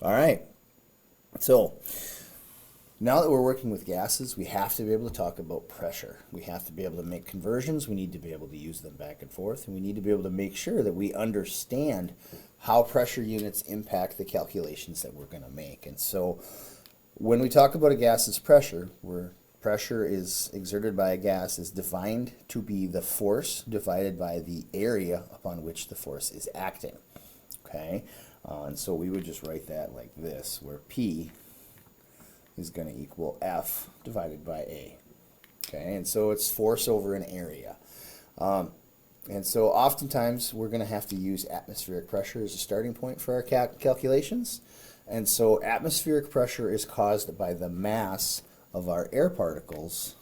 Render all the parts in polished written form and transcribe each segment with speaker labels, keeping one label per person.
Speaker 1: All right. So now that we're working with gases, we have to be able to talk about pressure. We have to be able to make conversions. We need to be able to use them back and forth. And we need to be able to make sure that we understand how pressure units impact the calculations that we're going to make. And so when we talk about a gas's pressure, where pressure is exerted by a gas is defined to be the force divided by the area upon which the force is acting. Okay? And so we would just write that like this, where P is going to equal F divided by A. Okay, and so it's force over an area. And so oftentimes we're going to have to use atmospheric pressure as a starting point for our calculations. And so atmospheric pressure is caused by the mass of our air particles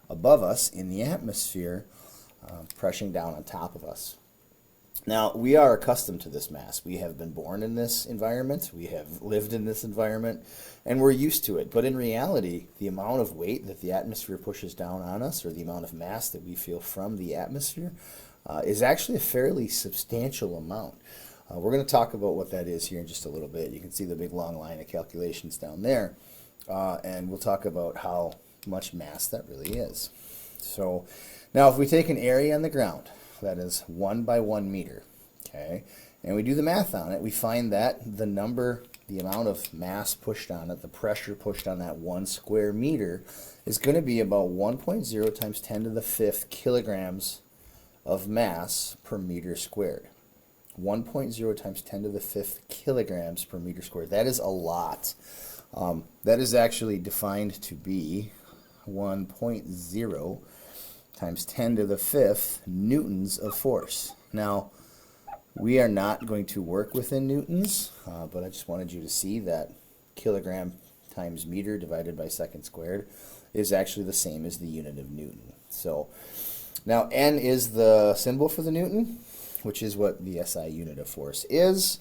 Speaker 1: above us in the atmosphere pressing down on top of us. Now, we are accustomed to this mass. We have been born in this environment, we have lived in this environment, and we're used to it. But in reality, the amount of weight that the atmosphere pushes down on us, or the amount of mass that we feel from the atmosphere, is actually a fairly substantial amount. We're going to talk about what that is here in just a little bit. You can see the big long line of calculations down there, and we'll talk about how much mass that really is. So now if we take an area on the ground, that is 1 by 1 meter, okay, and we do the math on it, we find that the amount of mass pushed on it, the pressure pushed on that 1 square meter, is going to be about 1.0 times 10 to the 5th kilograms of mass per meter squared. 1.0 times 10 to the 5th kilograms per meter squared. That is a lot. That is actually defined to be 1.0 times 10 to the 5th newtons of force. Now, we are not going to work within newtons, but I just wanted you to see that kilogram times meter divided by second squared is actually the same as the unit of Newton. So now N is the symbol for the Newton, which is what the SI unit of force is.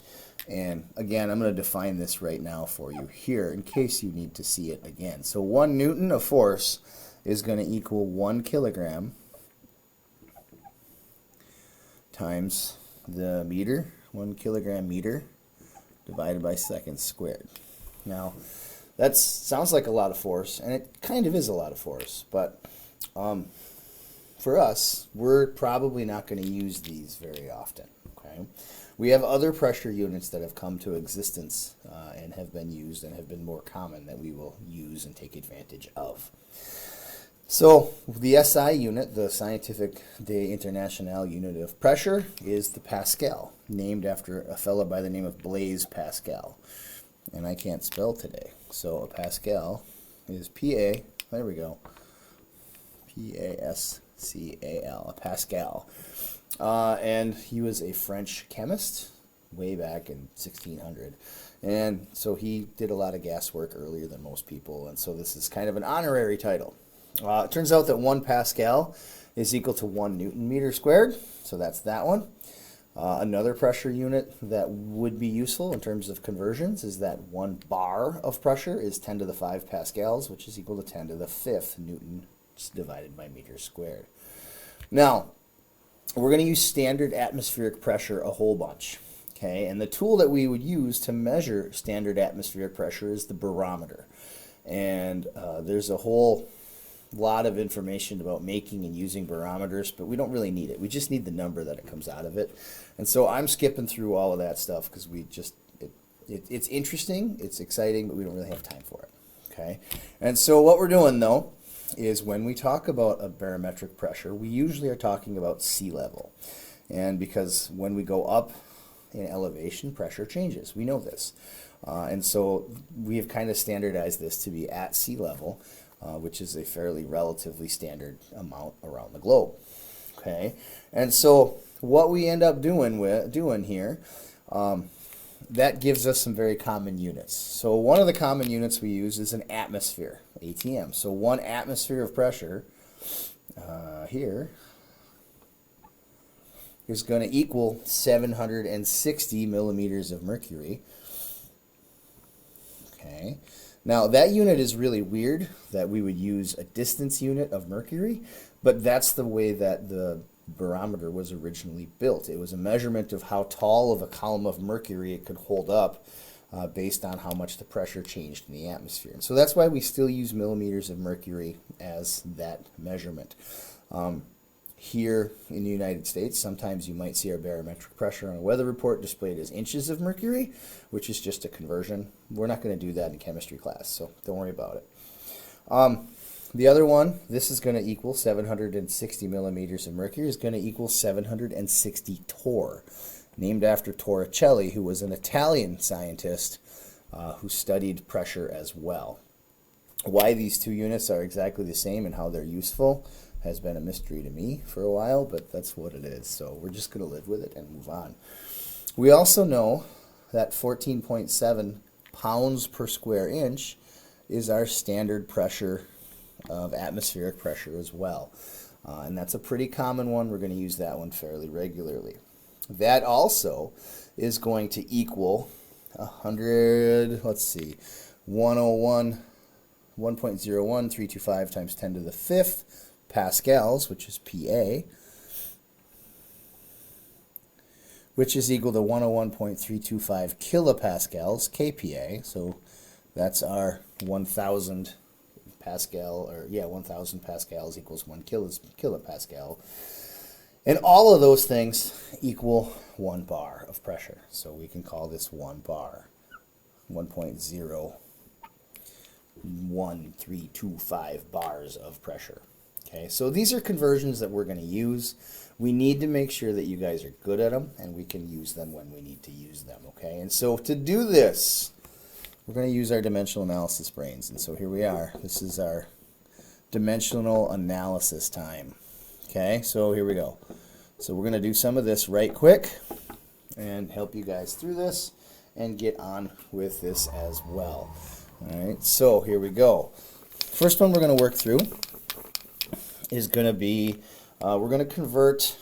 Speaker 1: And again, I'm going to define this right now for you here in case you need to see it again. So 1 Newton of force is going to equal 1 kilogram times the meter, 1 kilogram meter, divided by seconds squared. Now, that sounds like a lot of force, and it kind of is a lot of force, but for us, we're probably not going to use these very often. Okay? We have other pressure units that have come to existence and have been used and have been more common that we will use and take advantage of. So the SI unit, the Scientific des Internationale unit of pressure, is the Pascal, named after a fellow by the name of Blaise Pascal. And I can't spell today. So a Pascal is P-A, there we go, P-A-S-C-A-L, a Pascal. And he was a French chemist way back in 1600. And so he did a lot of gas work earlier than most people, and so this is kind of an honorary title. It turns out that 1 Pascal is equal to 1 Newton meter squared, so that's that one. Another pressure unit that would be useful in terms of conversions is that 1 bar of pressure is 10 to the 5 pascals, which is equal to 10 to the 5th Newton divided by meter squared. Now, we're going to use standard atmospheric pressure a whole bunch. Okay, and the tool that we would use to measure standard atmospheric pressure is the barometer. And there's a whole lot of information about making and using barometers, but we don't really need it. We just need the number that it comes out of it. And so I'm skipping through all of that stuff because it's interesting, it's exciting, but we don't really have time for it. Okay? And so what we're doing, though, is when we talk about a barometric pressure, we usually are talking about sea level. And because when we go up in elevation, pressure changes. We know this. And so we have kind of standardized this to be at sea level, which is a fairly relatively standard amount around the globe. Okay, and so what we end up doing here, that gives us some very common units. So one of the common units we use is an atmosphere, ATM. So 1 atmosphere of pressure here is going to equal 760 millimeters of mercury. Okay. Now, that unit is really weird that we would use a distance unit of mercury, but that's the way that the barometer was originally built. It was a measurement of how tall of a column of mercury it could hold up based on how much the pressure changed in the atmosphere. And so that's why we still use millimeters of mercury as that measurement. Here in the United States, sometimes you might see our barometric pressure on a weather report displayed as inches of mercury, which is just a conversion. We're not going to do that in chemistry class, so don't worry about it. The other one, this is going to equal 760 millimeters of mercury, is going to equal 760 torr, named after Torricelli, who was an Italian scientist who studied pressure as well. Why these two units are exactly the same and how they're useful has been a mystery to me for a while, but that's what it is. So we're just going to live with it and move on. We also know that 14.7 pounds per square inch is our standard pressure of atmospheric pressure as well. And that's a pretty common one. We're going to use that one fairly regularly. That also is going to equal 100, let's see, 101, 1.01325 times 10 to the 5th pascals, which is PA, which is equal to 101.325 kilopascals, KPA. So that's our 1,000 pascal, or yeah, 1,000 pascals equals 1 kilopascal. And all of those things equal 1 bar of pressure. So we can call this 1 bar, 1.01325 bars of pressure. Okay, so these are conversions that we're going to use. We need to make sure that you guys are good at them and we can use them when we need to use them. Okay, and so to do this, we're going to use our dimensional analysis brains. And so here we are. This is our dimensional analysis time. Okay, so here we go. So we're going to do some of this right quick and help you guys through this and get on with this as well. All right, so here we go. First one we're going to work through is going to be, we're going to convert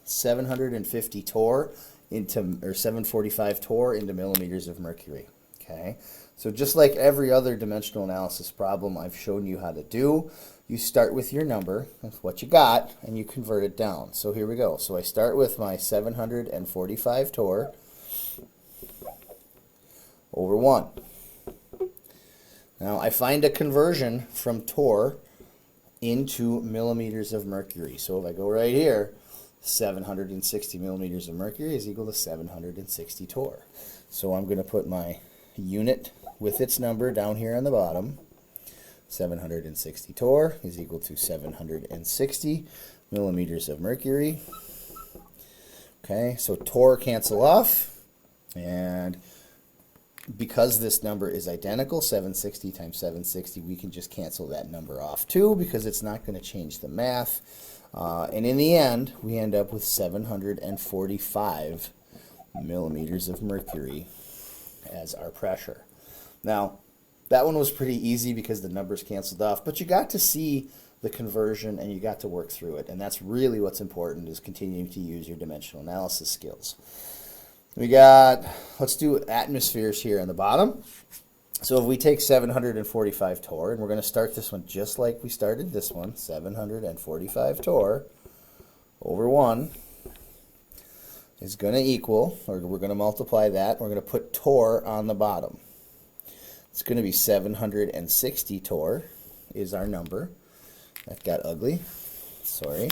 Speaker 1: 750 torr into, or 745 torr into millimeters of mercury. Okay, so just like every other dimensional analysis problem I've shown you how to do, you start with your number, that's what you got, and you convert it down. So here we go. So I start with my 745 torr over 1. Now I find a conversion from torr into millimeters of mercury. So if I go right here, 760 millimeters of mercury is equal to 760 torr. So I'm going to put my unit with its number down here on the bottom. 760 torr is equal to 760 millimeters of mercury. Okay, so torr cancel off, and because this number is identical, 760 times 760, we can just cancel that number off too because it's not going to change the math. And in the end, we end up with 745 millimeters of mercury as our pressure. Now, that one was pretty easy because the numbers canceled off, but you got to see the conversion and you got to work through it. And that's really what's important, is continuing to use your dimensional analysis skills. We got, let's do atmospheres here on the bottom. So if we take 745 torr, and we're going to start this one just like we started this one, 745 torr over 1 is going to equal, or we're going to multiply that, we're going to put torr on the bottom. It's going to be 760 torr is our number. That got ugly, sorry.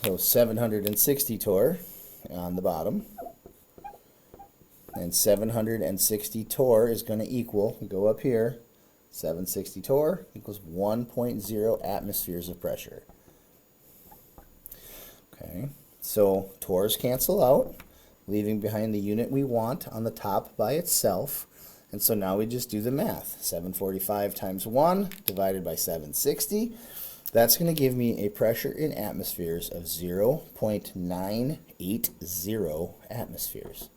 Speaker 1: So 760 torr on the bottom. And 760 torr is going to equal, we go up here, 760 torr equals 1.0 atmospheres of pressure. Okay, so torrs cancel out, leaving behind the unit we want on the top by itself. And so now we just do the math. 745 times 1 divided by 760. That's going to give me a pressure in atmospheres of 0.980 atmospheres.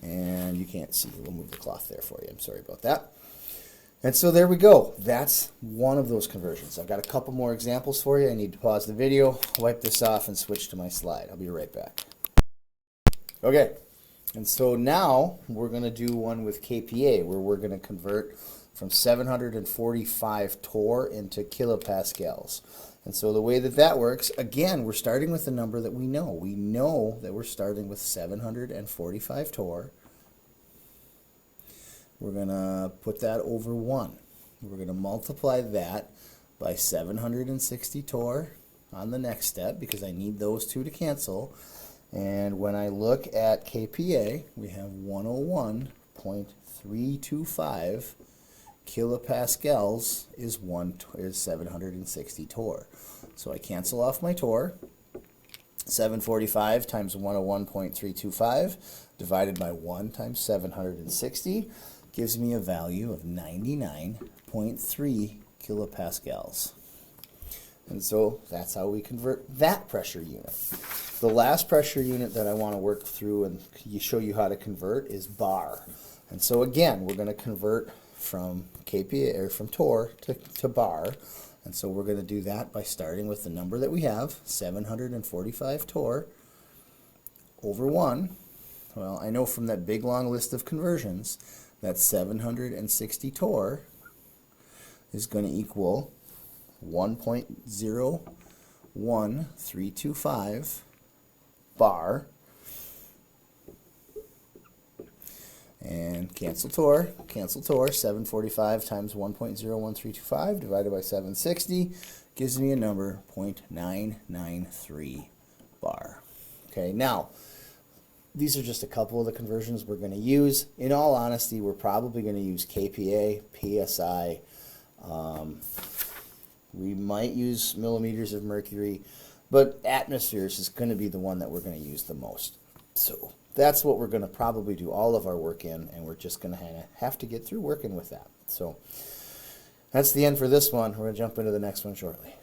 Speaker 1: And you can't see, we'll move the cloth there for you. I'm sorry about that. And so there we go. That's one of those conversions. I've got a couple more examples for you. I need to pause the video, wipe this off, and switch to my slide. I'll be right back. Okay, and so now we're going to do one with KPA, where we're going to convert from 745 torr into kilopascals. And so the way that that works, again, we're starting with the number that we know. We know that we're starting with 745 torr we're going to put that over 1. We're going to multiply that by 760 torr on the next step because I need those two to cancel. And when I look at kPa, we have 101.325 kilopascals is 760 torr. So I cancel off my torr. 745 times 101.325 divided by 1 times 760 gives me a value of 99.3 kilopascals. And so that's how we convert that pressure unit. The last pressure unit that I want to work through and show you how to convert is bar. And so again, we're going to convert from kPa or from torr to bar. And so we're going to do that by starting with the number that we have, 745 torr over 1. Well, I know from that big long list of conversions that 760 torr is going to equal 1.01325 bar. And cancel torr, 745 times 1.01325 divided by 760 gives me a number 0.993 bar. Okay, now, these are just a couple of the conversions we're going to use. In all honesty, we're probably going to use kPa, PSI, we might use millimeters of mercury, but atmospheres is going to be the one that we're going to use the most. So that's what we're going to probably do all of our work in, and we're just going to have to get through working with that. So that's the end for this one. We're going to jump into the next one shortly.